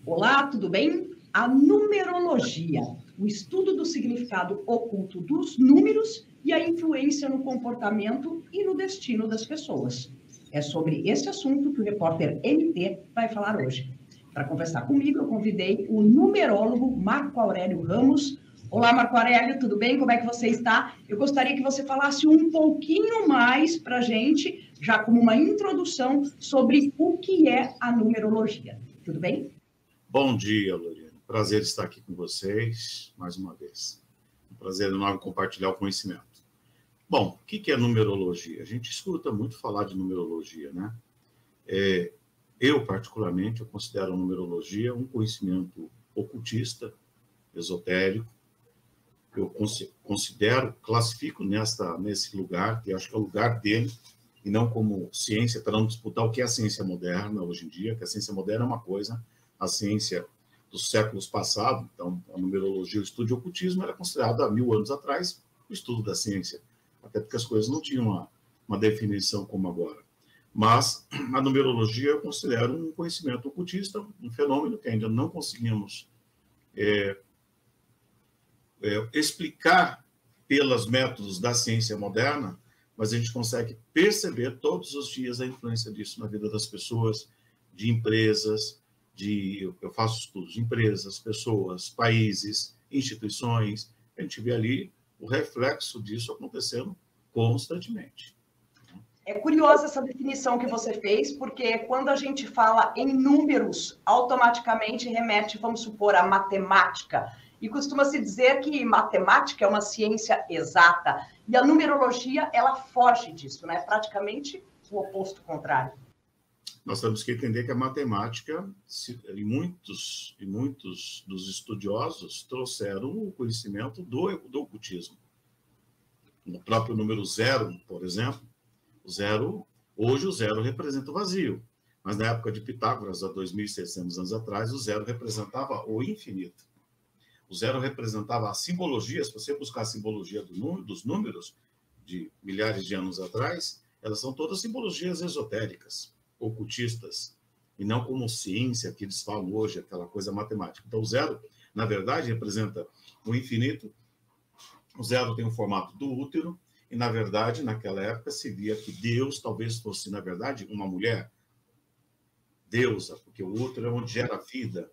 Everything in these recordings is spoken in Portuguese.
Olá, tudo bem? A numerologia, o estudo do significado oculto dos números e a influência no comportamento e no destino das pessoas. É sobre esse assunto que o repórter MT vai falar hoje. Para conversar comigo, eu convidei o numerólogo Marco Aurélio Ramos. Olá, Marco Aurélio, tudo bem? Como é que você está? Eu gostaria que você falasse um pouquinho mais para a gente, já como uma introdução, sobre o que é a numerologia. Tudo bem? Bom dia, Loriane. Prazer estar aqui com vocês mais uma vez. Um prazer enorme compartilhar o conhecimento. Bom, o que é numerologia? A gente escuta muito falar de numerologia, né? Eu, particularmente, eu considero a numerologia um conhecimento ocultista, esotérico. Eu considero, classifico nesse lugar, que acho que é o lugar dele, e não como ciência, para não disputar o que é a ciência moderna hoje em dia, que a ciência moderna é uma coisa, a ciência dos séculos passados, então a numerologia, o estudo de ocultismo era considerado há 1000 anos atrás o estudo da ciência, até porque as coisas não tinham uma definição como agora. Mas a numerologia eu considero um conhecimento ocultista, um fenômeno que ainda não conseguimos explicar pelos métodos da ciência moderna, mas a gente consegue perceber todos os dias a influência disso na vida das pessoas, de empresas, eu faço estudos de empresas, pessoas, países, instituições. A gente vê ali o reflexo disso acontecendo constantemente. É curiosa essa definição que você fez, porque quando a gente fala em números, automaticamente remete, vamos supor, à matemática. E costuma-se dizer que matemática é uma ciência exata. E a numerologia, ela foge disso, né? Praticamente o oposto contrário. Nós temos que entender que a matemática, e muitos dos estudiosos trouxeram o conhecimento do ocultismo. No próprio número zero, por exemplo, hoje o zero representa o vazio. Mas na época de Pitágoras, há 2.600 anos atrás, o zero representava o infinito. O zero representava a simbologia. Se você buscar a simbologia dos números de milhares de anos atrás, elas são todas simbologias esotéricas, ocultistas, e não como ciência que eles falam hoje, aquela coisa matemática. Então, o zero, na verdade, representa o infinito. O zero tem o formato do útero, e, na verdade, naquela época, se via que Deus talvez fosse, na verdade, uma mulher, deusa, porque o útero é onde gera a vida,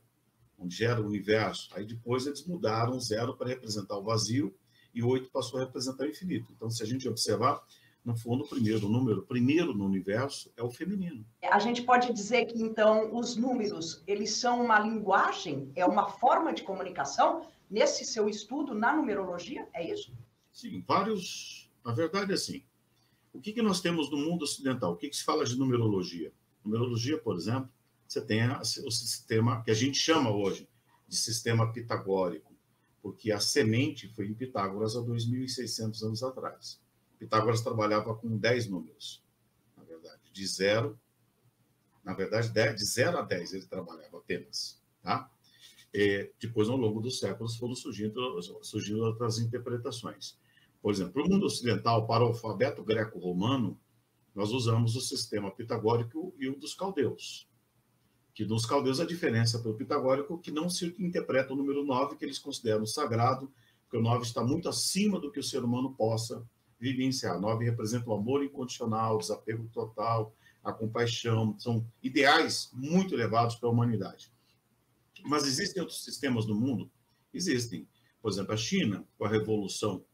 onde gera o universo. Aí depois eles mudaram o zero para representar o vazio, e o 8 passou a representar o infinito. Então, se a gente observar, no fundo, o número primeiro no universo é o feminino. A gente pode dizer que, então, os números, eles são uma linguagem, é uma forma de comunicação nesse seu estudo na numerologia? É isso? Sim, vários. Na verdade, assim, o que nós temos no mundo ocidental? O que se fala de numerologia? Numerologia, por exemplo, você tem o sistema que a gente chama hoje de sistema pitagórico, porque a semente foi em Pitágoras há 2.600 anos atrás. Pitágoras trabalhava com 10 números, na verdade, de 0 a 10 ele trabalhava apenas, tá? Depois, ao longo dos séculos, foram surgindo outras interpretações. Por exemplo, no mundo ocidental, para o alfabeto greco-romano, nós usamos o sistema pitagórico e o dos caldeus. Que nos caldeus a diferença pelo pitagórico que não se interpreta o número 9, que eles consideram sagrado, porque o 9 está muito acima do que o ser humano possa vivenciar. 9 representa o amor incondicional, o desapego total, a compaixão, são ideais muito elevados para a humanidade. Mas existem outros sistemas no mundo? Existem. Por exemplo, a China, com a revolução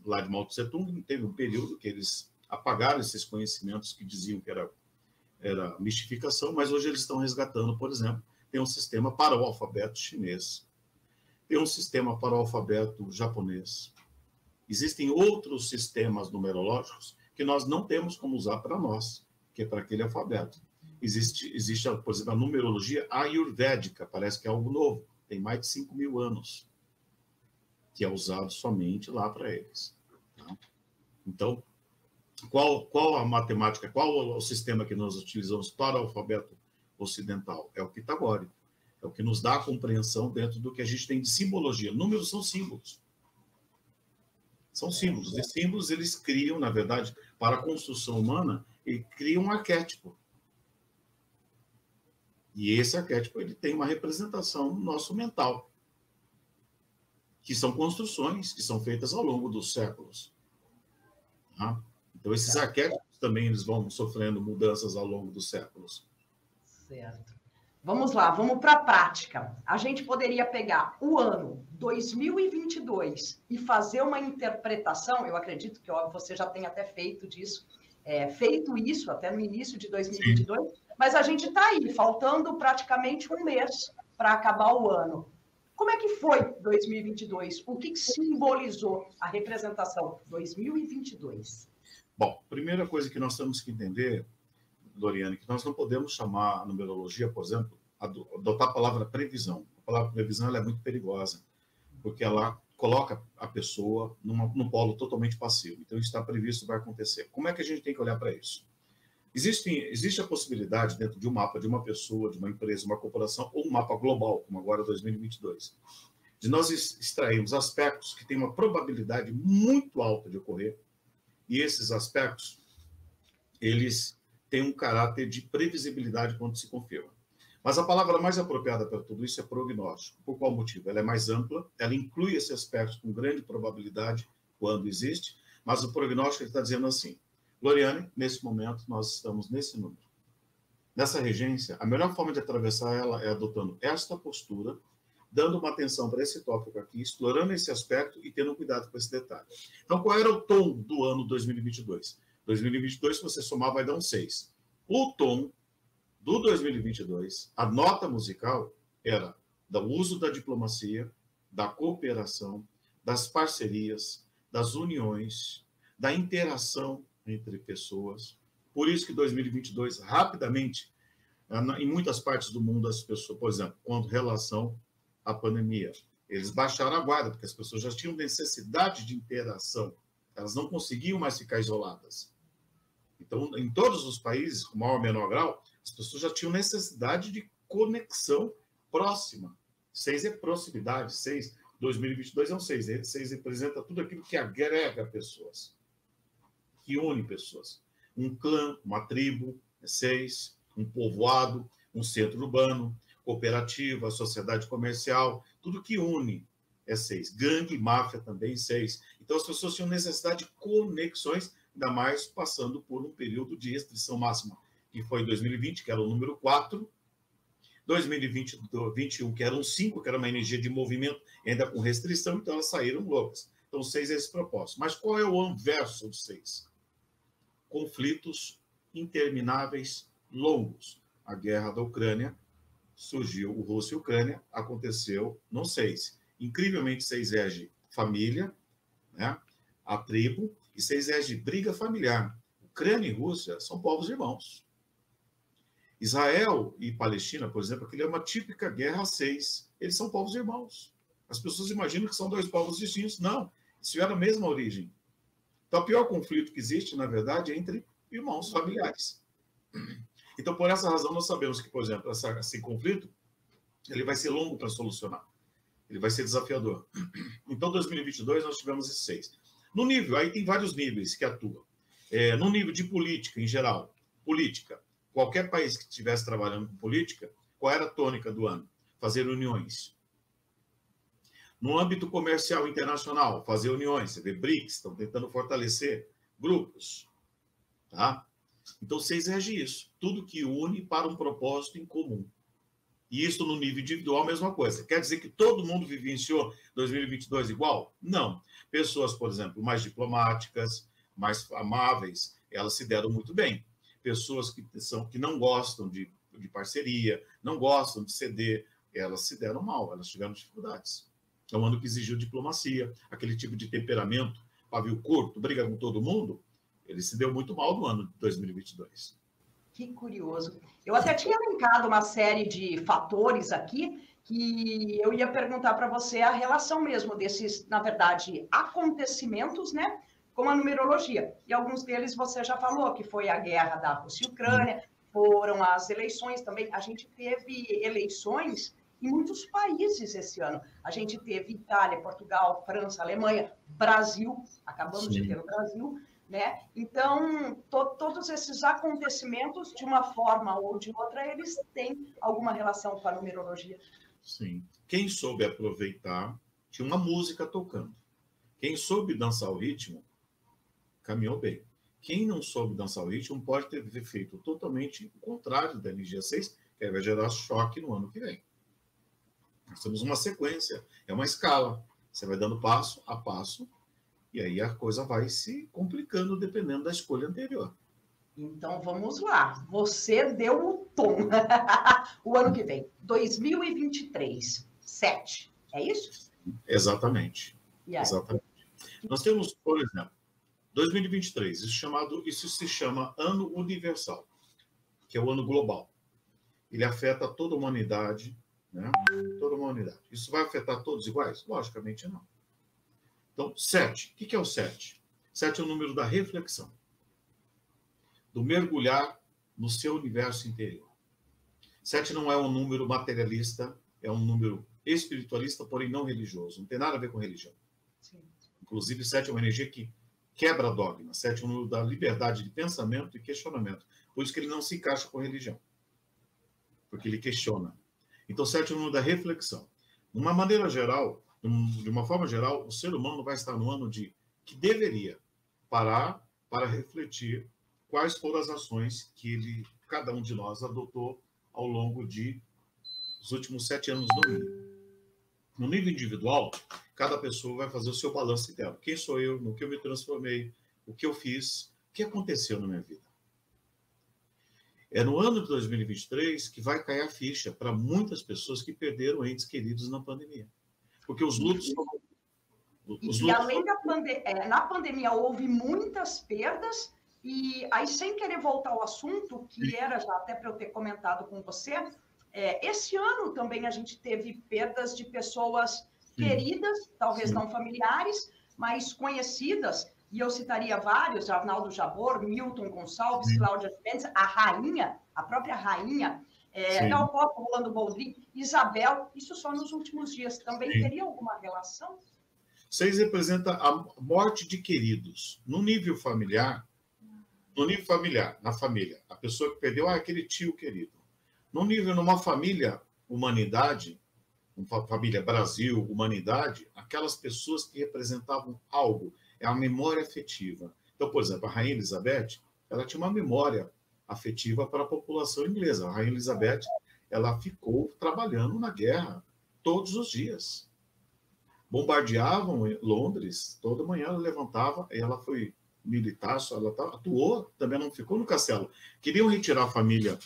lá de Mao Tse-tung, teve um período que eles apagaram esses conhecimentos que diziam que era mistificação, mas hoje eles estão resgatando, por exemplo, tem um sistema para o alfabeto chinês, tem um sistema para o alfabeto japonês. Existem outros sistemas numerológicos que nós não temos como usar para nós, que é para aquele alfabeto. Existe, por exemplo, a numerologia ayurvédica, parece que é algo novo, tem mais de 5.000 anos, que é usado somente lá para eles. Tá? Então, qual a matemática, qual o sistema que nós utilizamos para o alfabeto ocidental? É o pitagórico. É o que nos dá a compreensão dentro do que a gente tem de simbologia. Números são símbolos. São símbolos. E símbolos, eles criam, na verdade, para a construção humana, e criam um arquétipo. E esse arquétipo ele tem uma representação no nosso mental, que são construções que são feitas ao longo dos séculos. Tá? Então, esses arquétipos também eles vão sofrendo mudanças ao longo dos séculos. Certo. Vamos lá, vamos para a prática. A gente poderia pegar o ano 2022 e fazer uma interpretação, eu acredito que ó, você já tem até feito isso até no início de 2022, sim. Mas a gente está aí, faltando praticamente um mês para acabar o ano. Como é que foi 2022? O que simbolizou a representação 2022? Bom, primeira coisa que nós temos que entender, Loriane, que nós não podemos chamar a numerologia, por exemplo, adotar a palavra previsão. A palavra previsão ela é muito perigosa, porque ela coloca a pessoa num polo totalmente passivo. Então, está previsto, vai acontecer. Como é que a gente tem que olhar para isso? Existe a possibilidade, dentro de um mapa de uma pessoa, de uma empresa, uma corporação, ou um mapa global, como agora 2022, de nós extrairmos aspectos que têm uma probabilidade muito alta de ocorrer, e esses aspectos, eles têm um caráter de previsibilidade quando se confirma. Mas a palavra mais apropriada para tudo isso é prognóstico. Por qual motivo? Ela é mais ampla, ela inclui esse aspecto com grande probabilidade quando existe, mas o prognóstico está dizendo assim, Loriane, nesse momento, nós estamos nesse número. Nessa regência, a melhor forma de atravessar ela é adotando esta postura, dando uma atenção para esse tópico aqui, explorando esse aspecto e tendo cuidado com esse detalhe. Então, qual era o tom do ano 2022? 2022, se você somar, vai dar um 6. O tom do 2022, a nota musical era do uso da diplomacia, da cooperação, das parcerias, das uniões, da interação entre pessoas. Por isso que 2022, rapidamente, em muitas partes do mundo, as pessoas, por exemplo, com relação à pandemia, eles baixaram a guarda, porque as pessoas já tinham necessidade de interação. Elas não conseguiam mais ficar isoladas. Então, em todos os países, com maior ou menor grau, as pessoas já tinham necessidade de conexão próxima. 6 é proximidade, 2022 é um 6. 6 representa tudo aquilo que agrega pessoas, que une pessoas. Um clã, uma tribo, é 6. Um povoado, um centro urbano, cooperativa, sociedade comercial, tudo que une é 6. Gangue, máfia também, 6. Então, as pessoas tinham necessidade de conexões, ainda mais passando por um período de restrição máxima, que foi 2020, que era o número 4, 2021, que era um 5, que era uma energia de movimento, ainda com restrição, então elas saíram loucas. Então, 6 é esse propósito. Mas qual é o anverso do 6? Conflitos intermináveis, longos. A guerra da Ucrânia surgiu, o Rússia e a Ucrânia, aconteceu no 6. Incrivelmente, 6 rege família, né? A tribo, e 6 rege briga familiar. Ucrânia e Rússia são povos irmãos. Israel e Palestina, por exemplo, aquilo é uma típica guerra a 6. Eles são povos irmãos. As pessoas imaginam que são 2 povos distintos. Não, eles tiveram a mesma origem. Então, o pior conflito que existe, na verdade, é entre irmãos familiares. Então, por essa razão, nós sabemos que, por exemplo, esse conflito ele vai ser longo para solucionar. Ele vai ser desafiador. Então, 2022, nós tivemos esses 6. No nível, aí tem vários níveis que atuam. No nível de política, em geral, política, qualquer país que estivesse trabalhando com política, qual era a tônica do ano? Fazer uniões. No âmbito comercial internacional, fazer uniões. Você vê BRICS, estão tentando fortalecer grupos. Tá? Então, 6 rege isso. Tudo que une para um propósito em comum. E isso no nível individual, a mesma coisa. Quer dizer que todo mundo vivenciou 2022 igual? Não. Pessoas, por exemplo, mais diplomáticas, mais amáveis, elas se deram muito bem. Pessoas que não gostam de parceria, não gostam de ceder, elas se deram mal, elas tiveram dificuldades. É um ano que exigiu diplomacia, aquele tipo de temperamento, pavio curto, briga com todo mundo, ele se deu muito mal no ano de 2022. Que curioso. Eu até tinha linkado uma série de fatores aqui que eu ia perguntar para você a relação mesmo desses, na verdade, acontecimentos, né, com a numerologia. E alguns deles você já falou, que foi a guerra da Rússia e Ucrânia, foram as eleições também. A gente teve eleições em muitos países esse ano. A gente teve Itália, Portugal, França, Alemanha, Brasil, acabamos de ter o Brasil. né? Então, todos esses acontecimentos, de uma forma ou de outra, eles têm alguma relação com a numerologia. Sim. Quem soube aproveitar, tinha uma música tocando. Quem soube dançar o ritmo, caminhou bem. Quem não soube dançar o ritmo pode ter feito totalmente o contrário da energia 6, que vai gerar choque no ano que vem. Nós temos uma sequência, é uma escala. Você vai dando passo a passo, e aí a coisa vai se complicando dependendo da escolha anterior. Então, vamos lá. Você deu o tom. O ano que vem, 2023, 7. É isso? Exatamente. E aí? Exatamente. Nós temos, por exemplo, 2023, isso se chama Ano Universal, que é o ano global. Ele afeta toda a humanidade, né? Toda a humanidade. Isso vai afetar todos iguais? Logicamente não. Então, 7. O que é o 7? 7 é o número da reflexão, do mergulhar no seu universo interior. 7 não é um número materialista, é um número espiritualista, porém não religioso. Não tem nada a ver com religião. Sim. Inclusive, 7 é uma energia que quebra dogma. 7 é um número da liberdade de pensamento e questionamento. Por isso que ele não se encaixa com religião. Porque ele questiona. Então, 7 é o número da reflexão. De uma maneira geral, de uma forma geral, o ser humano vai estar no ano que deveria parar para refletir quais foram as ações que cada um de nós adotou ao longo dos últimos 7 anos no mínimo. No nível individual, cada pessoa vai fazer o seu balanço interno. Quem sou eu, no que eu me transformei, o que eu fiz, o que aconteceu na minha vida. É no ano de 2023 que vai cair a ficha para muitas pessoas que perderam entes queridos na pandemia. Porque os lutos... E além na pandemia houve muitas perdas, e aí, sem querer voltar ao assunto, que era já até para eu ter comentado com você, esse ano também a gente teve perdas de pessoas queridas, talvez não familiares, mas conhecidas, e eu citaria vários: Arnaldo Jabor, Milton Gonçalves, Cláudia Mendes, a própria rainha, Gal Costa, Rolando Boldrin, Isabel, isso só nos últimos dias. Também teria alguma relação? 6 representa a morte de queridos. No nível familiar, na família, a pessoa que perdeu, aquele tio querido. No nível, numa família, humanidade, uma família Brasil, humanidade, aquelas pessoas que representavam algo, é a memória afetiva. Então, por exemplo, a Rainha Elizabeth, ela tinha uma memória afetiva para a população inglesa. A Rainha Elizabeth, ela ficou trabalhando na guerra todos os dias. Bombardeavam Londres, toda manhã ela levantava, e ela foi militar, ela atuou, também não ficou no castelo. Queriam retirar a família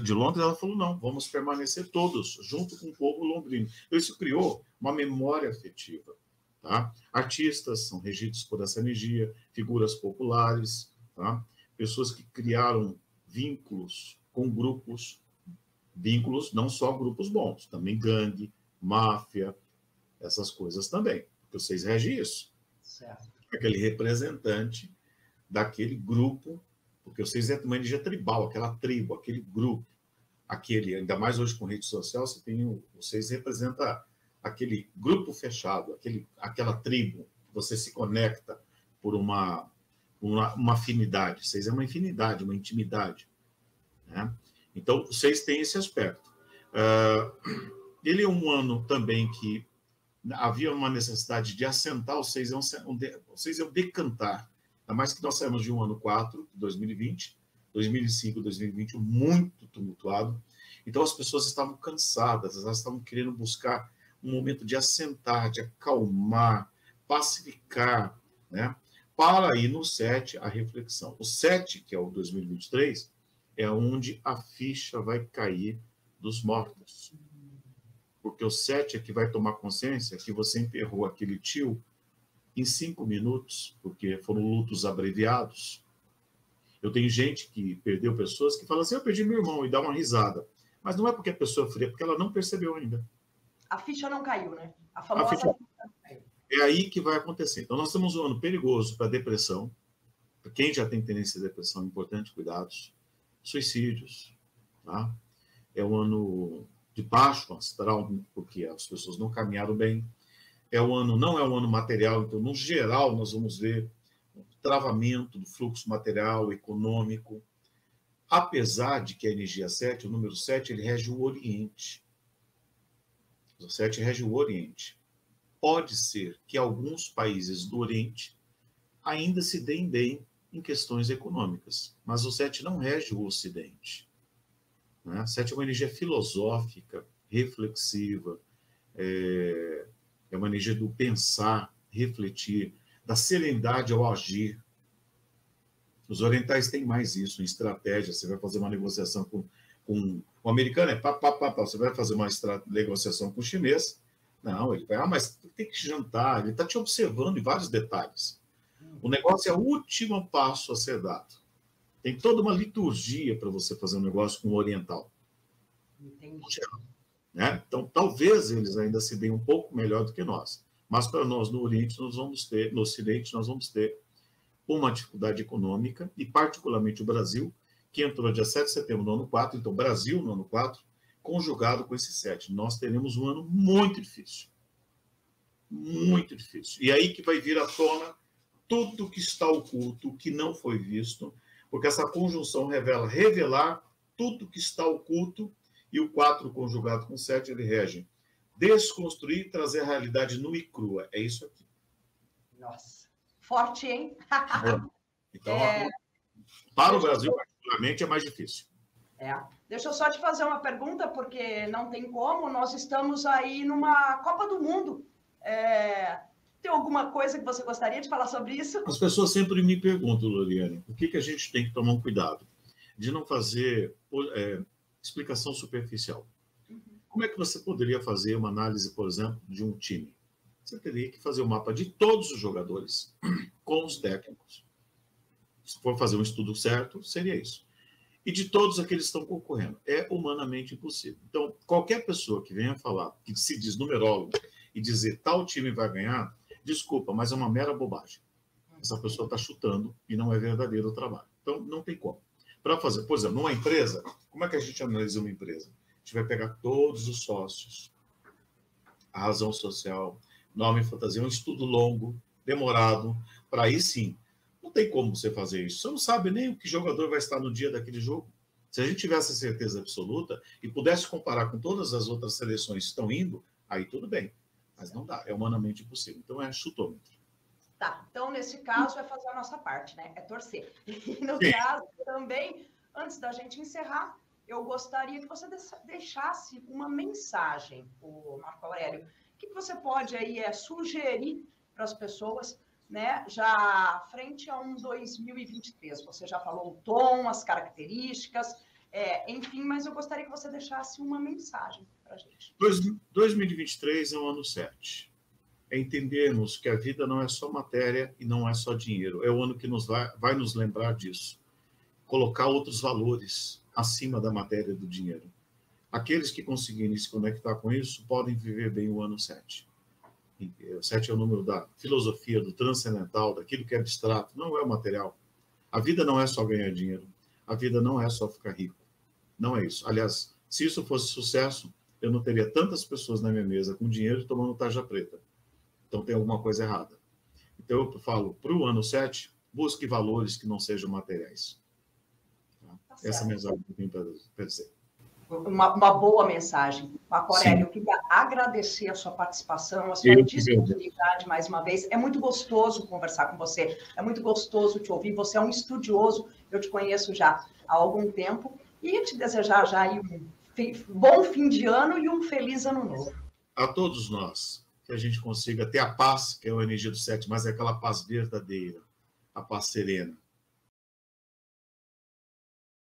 de Londres, ela falou, não, vamos permanecer todos, junto com o povo londrino. Então, isso criou uma memória afetiva. Tá? Artistas são regidos por essa energia, figuras populares, tá? Pessoas que criaram vínculos com grupos, não só grupos bons, também gangue, máfia, essas coisas também, porque vocês regem isso. Certo. Aquele representante daquele grupo, porque vocês é uma energia tribal, aquela tribo, aquele grupo, ainda mais hoje com rede social, vocês representam aquele grupo fechado, aquela tribo, você se conecta por uma afinidade, vocês é uma infinidade, uma intimidade, né? Então, vocês têm esse aspecto. Ele é um ano também que havia uma necessidade de assentar, vocês iam decantar, ainda mais que nós saímos de um ano 4, 2020, 2005, 2021, muito tumultuado. Então, as pessoas estavam cansadas, elas estavam querendo buscar um momento de assentar, de acalmar, pacificar, né? Para ir no 7, a reflexão. O 7, que é o 2023, é onde a ficha vai cair dos mortos. Porque o 7 é que vai tomar consciência que você enterrou aquele tio em 5 minutos, porque foram lutos abreviados. Eu tenho gente que perdeu pessoas que falam assim, eu perdi meu irmão, e dá uma risada. Mas não é porque a pessoa é fria, porque ela não percebeu ainda. A ficha não caiu, né? A famosa ficha não caiu. É aí que vai acontecer. Então, nós temos um ano perigoso para depressão. Para quem já tem tendência à depressão, é importante cuidados. Suicídios. Tá? É um ano de baixo astral, porque as pessoas não caminharam bem. Não é um ano material, então, no geral, nós vamos ver travamento do fluxo material, econômico, apesar de que a energia 7, o número 7, ele rege o Oriente. O 7 rege o Oriente. Pode ser que alguns países do Oriente ainda se deem bem em questões econômicas, mas o 7 não rege o Ocidente. Né? O 7 é uma energia filosófica, reflexiva, é uma energia do pensar, refletir, da serenidade ao agir. Os orientais têm mais isso, em estratégia. Você vai fazer uma negociação com o americano, você vai fazer uma negociação com o chinês, não, ele vai, mas tem que jantar, ele está te observando em vários detalhes. O negócio é o último passo a ser dado. Tem toda uma liturgia para você fazer um negócio com o oriental. Entendi. Né? Então, talvez eles ainda se deem um pouco melhor do que nós. Mas para nós, no Oriente, no Ocidente, nós vamos ter uma dificuldade econômica, e particularmente o Brasil, que entrou dia 7 de setembro no ano 4, então Brasil no ano 4, conjugado com esse 7. Nós teremos um ano muito difícil. Muito difícil. E aí que vai vir à tona tudo que está oculto, que não foi visto, porque essa conjunção revelar tudo que está oculto, e o 4 conjugado com 7, ele rege desconstruir e trazer a realidade nua e crua. É isso aqui. Nossa, forte, hein? Então, para o Brasil, particularmente, é mais difícil. Deixa eu só te fazer uma pergunta, porque não tem como, nós estamos aí numa Copa do Mundo. Tem alguma coisa que você gostaria de falar sobre isso? As pessoas sempre me perguntam, Loriane, por que a gente tem que tomar um cuidado de não fazer explicação superficial. Como é que você poderia fazer uma análise, por exemplo, de um time? Você teria que fazer um mapa de todos os jogadores com os técnicos. Se for fazer um estudo certo, seria isso. E de todos aqueles que estão concorrendo. É humanamente impossível. Então, qualquer pessoa que venha falar, que se diz numerólogo, e dizer tal time vai ganhar, desculpa, mas é uma mera bobagem. Essa pessoa está chutando e não é verdadeiro o trabalho. Então, não tem como. Para fazer, por exemplo, numa empresa, como é que a gente analisa uma empresa? A gente vai pegar todos os sócios, a razão social, nome e fantasia, um estudo longo, demorado, para aí sim. Não tem como você fazer isso. Você não sabe nem o que jogador vai estar no dia daquele jogo. Se a gente tivesse certeza absoluta e pudesse comparar com todas as outras seleções que estão indo, aí tudo bem. Mas não dá, é humanamente impossível. Então é chutômetro. Tá, então nesse caso é fazer a nossa parte, né? É torcer. E no caso também, antes da gente encerrar, eu gostaria que você deixasse uma mensagem, o Marco Aurélio. O que você pode aí sugerir para as pessoas, né? Já frente a um 2023. Você já falou o tom, as características, enfim, mas eu gostaria que você deixasse uma mensagem para a gente. 2023 é um ano 7. É entendermos que a vida não é só matéria e não é só dinheiro. É o ano que vai nos lembrar disso. Colocar outros valores acima da matéria e do dinheiro. Aqueles que conseguirem se conectar com isso podem viver bem o ano 7. O 7 é o número da filosofia, do transcendental, daquilo que é abstrato, não é o material. A vida não é só ganhar dinheiro. A vida não é só ficar rico. Não é isso. Aliás, se isso fosse sucesso, eu não teria tantas pessoas na minha mesa com dinheiro tomando tarja preta. Então tem alguma coisa errada. Então eu falo, para o ano 7, busque valores que não sejam materiais. Essa é a mensagem que eu tenho para dizer. Uma boa mensagem. Marco Aurélio, eu queria agradecer a sua participação, a sua disponibilidade mais uma vez. É muito gostoso conversar com você, é muito gostoso te ouvir. Você é um estudioso, eu te conheço já há algum tempo, e te desejar já aí um bom fim de ano e um feliz ano novo. A todos nós, que a gente consiga ter a paz, que é a energia do 7, mas é aquela paz verdadeira, a paz serena.